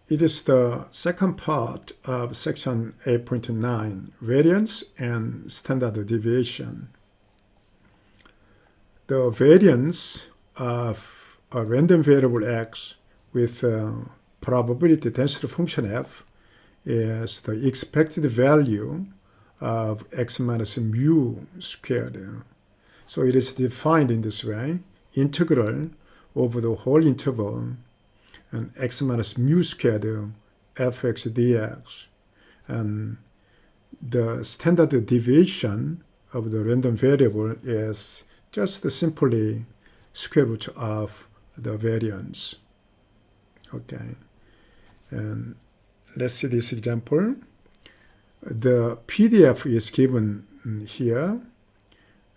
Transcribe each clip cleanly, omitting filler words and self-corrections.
it is the second part of section 8.9, variance and standard deviation. The variance of a random variable x with probability density function f is the expected value of x minus mu squared. So it is defined in this way: integral over the whole interval and x minus mu squared fx dx. And the standard deviation of the random variable is just simply square root of the variance. Okay, and let's see this example. The PDF is given here.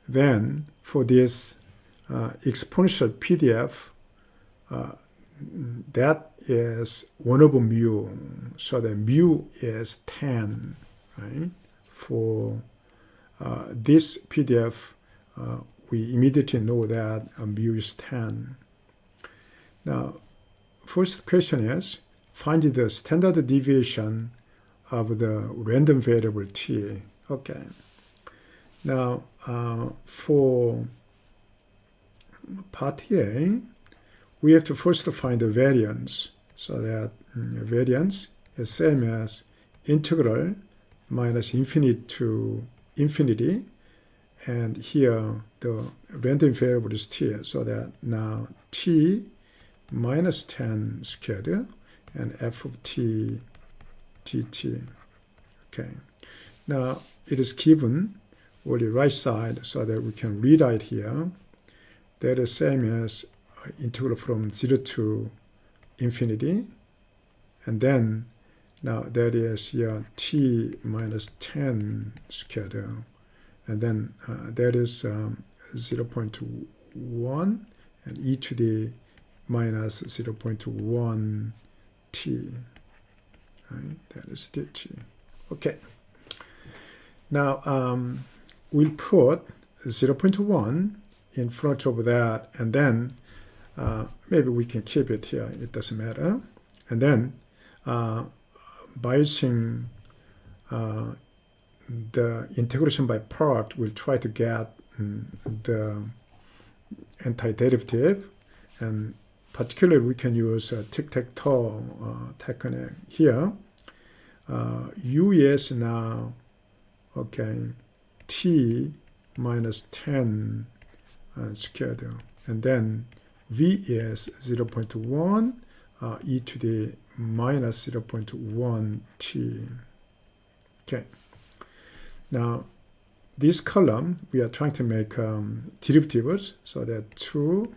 Then for this exponential PDF, that is 1 over mu, so the mu is 10, right? For this PDF, we immediately know that mu is 10. Now, first question is, find the standard deviation of the random variable t. Okay. Now, for part A, we have to first find the variance. So that variance is same as integral minus infinity to infinity. And here, the random variable is t. So that now t minus 10 squared and f of t dt. Okay. Now, it is given on the right side so that we can rewrite here. That is same as integral from 0 to infinity. And then, now that is here t minus 10 squared. And then that is 0.1 and e to the minus 0.1 t. Right? That is dt. Okay. Now, we'll put 0.1 in front of that, and then maybe we can keep it here. It doesn't matter. And then by using the integration by part, we'll try to get the antiderivative. And particularly, we can use tic-tac-toe technique here. U is now, okay, t minus 10 squared. And then v is 0.1 e to the minus 0.1 t. Okay. Now, this column, we are trying to make derivatives, so that 2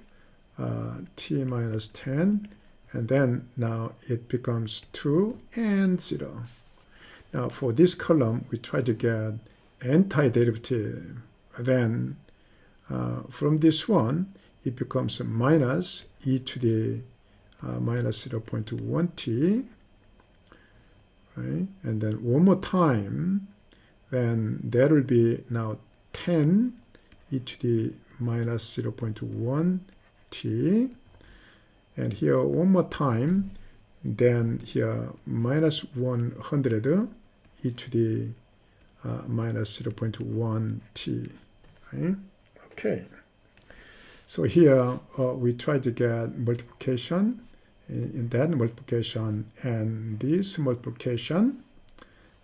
t minus 10, and then now it becomes 2 and 0. Now, for this column, we try to get antiderivative. Then, from this one, it becomes minus e to the minus 0.1 t, right? And then one more time, then there will be now 10 e to the minus 0.1 t. And here one more time, then here minus 100 e to the minus 0.1 t. Right? Okay. So here we try to get multiplication in that multiplication and this multiplication,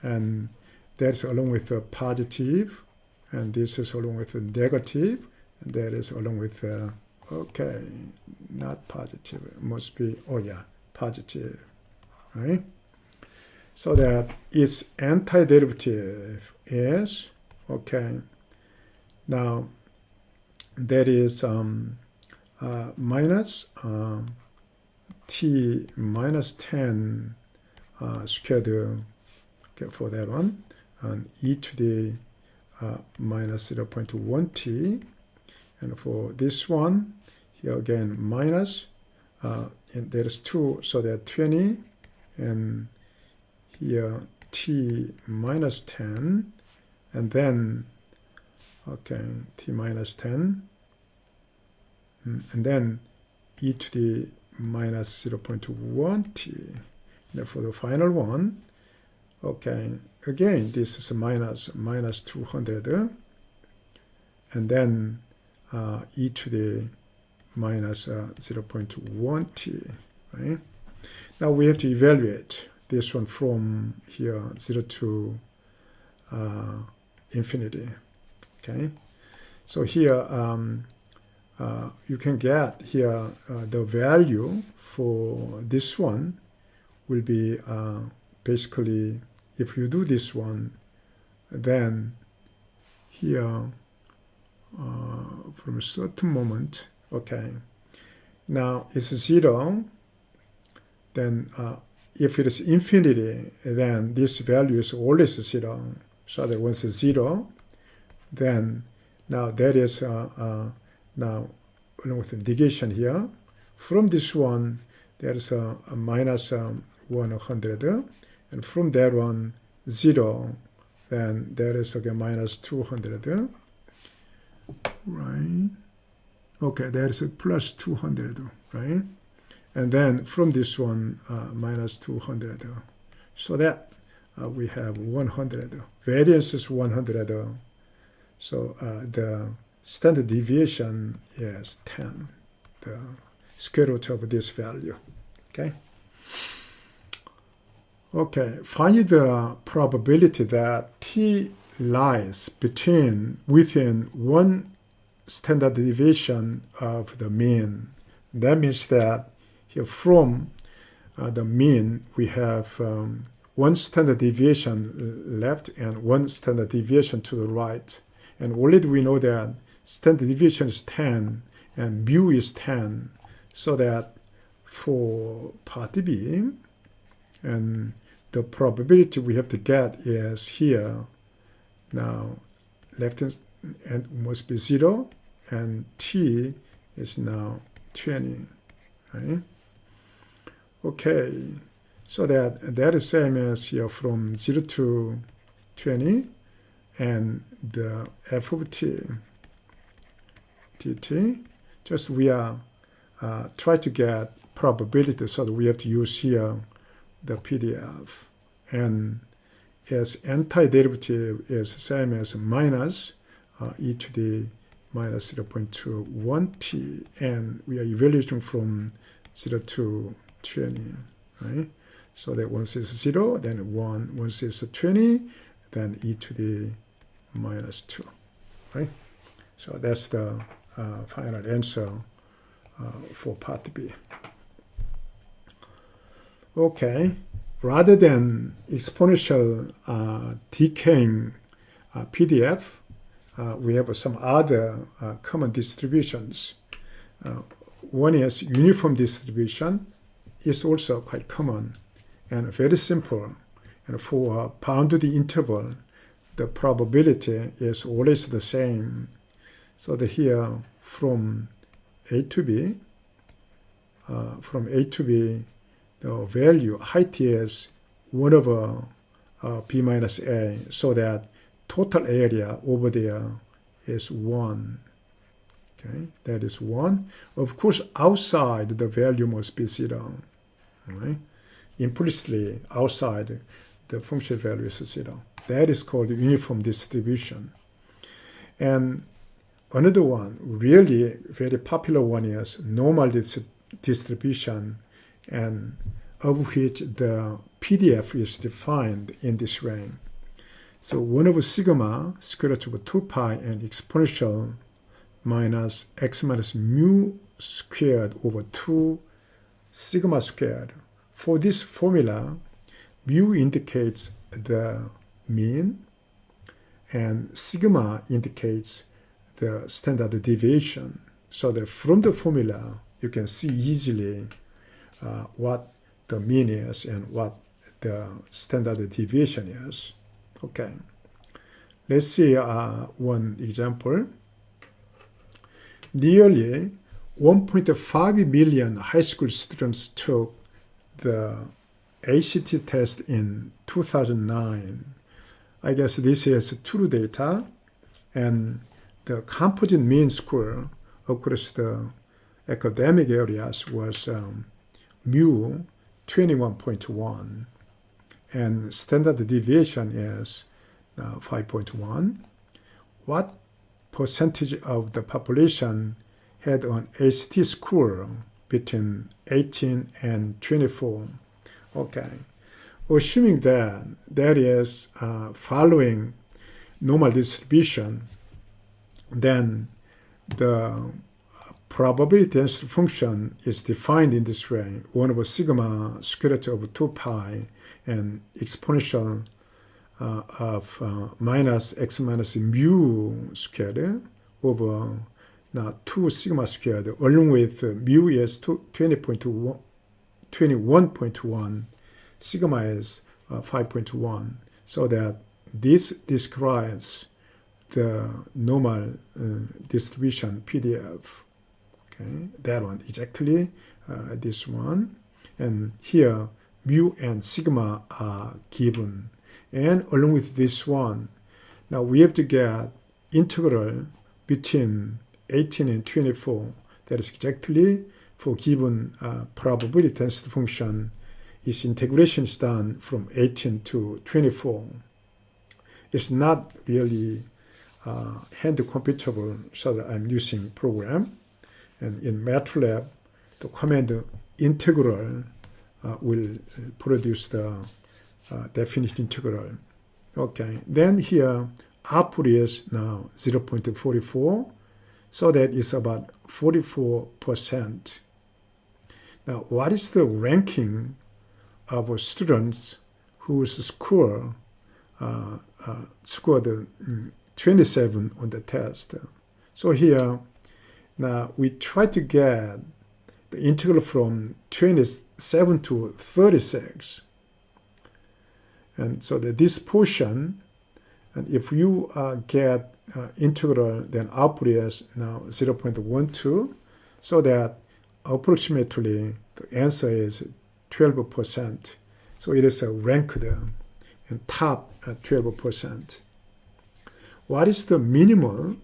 and that's along with a positive, and this is along with a negative, and that is along with okay, not positive. It must be, oh yeah, positive, right? So that its antiderivative is, okay, now that is minus t minus 10 squared, okay, for that one, and e to the minus 0.1 t. And for this one, here again, minus, and there is 2, so that 20, and here t minus 10, and then, okay, t minus 10, and then e to the minus 0.1 t. for the final one, okay, again, this is minus 200, and then e to the minus 0.1t, right? Now we have to evaluate this one from here, 0 to infinity, okay? So here, you can get here the value for this one will be basically, if you do this one, then here from a certain moment, okay, now it's 0, then if it is infinity, then this value is always 0. So that once it's 0, then now that is now with the negation here. From this one, there's a minus 100, and from that one 0, then there is again minus 200, right? Okay, there's a plus 200, right? And then from this one minus 200, so that we have 100. Variance is 100. So the standard deviation is 10, the square root of this value. Okay. Okay, find the probability that t lies within one standard deviation of the mean. That means that here from the mean we have one standard deviation left and one standard deviation to the right. And already we know that standard deviation is 10 and mu is 10. So that for part B, and the probability we have to get is here. Now left hand must be 0 and t is now 20, right? Okay, so that is same as here from 0 to 20, and the f of t, dt, just we are try to get probability, so that we have to use here the PDF. And as antiderivative is same as minus e to the minus 0.21t, and we are evaluating from 0 to 20, right? So that once it's 0, then 1. Once it's 20, then e to the minus 2, right? So that's the final answer for part B. Okay, rather than exponential decaying PDF, we have some other common distributions. One is uniform distribution. Is also quite common and very simple. And for a bounded interval, the probability is always the same. So that here from A to B, the value height is 1 over b minus a, so that total area over there is 1. Okay, that is 1. Of course, outside the value must be 0. Right? Implicitly, outside the function value is 0. That is called the uniform distribution. And another one, really very popular one, is normal distribution, and of which the PDF is defined in this way. So 1 over sigma square root of 2 pi and exponential minus x minus mu squared over 2 sigma squared. For this formula, mu indicates the mean and sigma indicates the standard deviation. So that from the formula, you can see easily what the mean is and what the standard deviation is. Okay, let's see one example. Nearly 1.5 million high school students took the ACT test in 2009. I guess this is true data, and the composite mean score across the academic areas was mu 21.1, and standard deviation is 5.1. What percentage of the population had an ACT score between 18 and 24? Okay. Assuming that that is following normal distribution, then the probability density function is defined in this way: 1 over sigma square root of 2 pi and exponential of minus x minus mu squared over now 2 sigma squared, along with mu is 21.1, sigma is 5.1, so that this describes the normal distribution PDF. Okay, that one exactly this one, and here mu and sigma are given, and along with this one, now we have to get integral between 18 and 24. That is exactly for given probability density function. Its integration is done from 18 to 24. It's not really hand computable, so that I'm using program. And in MathTalent, the command integral will produce the definite integral. Okay, then here output is now 0.44, so that is about 44%. Now, what is the ranking of students whose score scored 27 on the test? So here, now we try to get the integral from 27 to 36. And so that this portion, and if you get integral, then output is now 0.12, so that approximately the answer is 12%. So it is ranked in top 12%. What is the minimal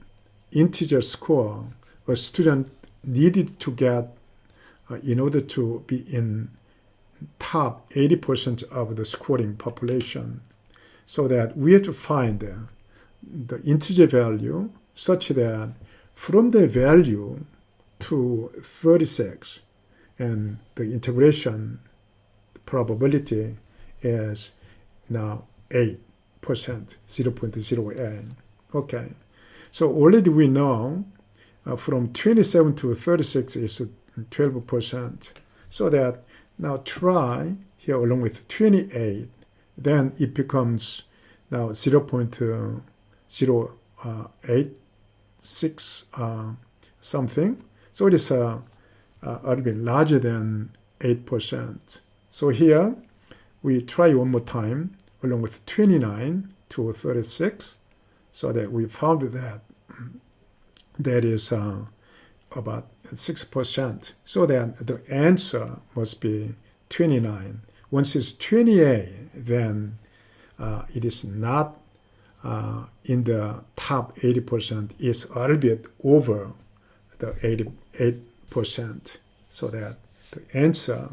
integer score a student needed to get in order to be in top 80% of the scoring population? So that we have to find the integer value such that from the value to 36, and the integration probability is now 8%, 0.08. Okay, so already we know from 27 to 36 is 12%. So that now try here along with 28, then it becomes now 0.086 something. So it is a little bit larger than 8%. So here we try one more time along with 29 to 36, so that we found that that is about 6%. So that the answer must be 29. Once it's 28, then it is not in the top 80%. It's a little bit over the 88%. So that the answer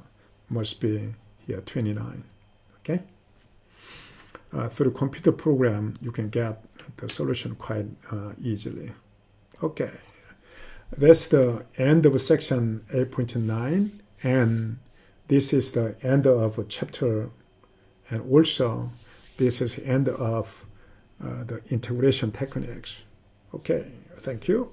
must be here 29. Okay. Through computer program, you can get the solution quite easily. Okay. That's the end of section 8.9, and this is the end of chapter, and also this is the end of the integration techniques. Okay, thank you.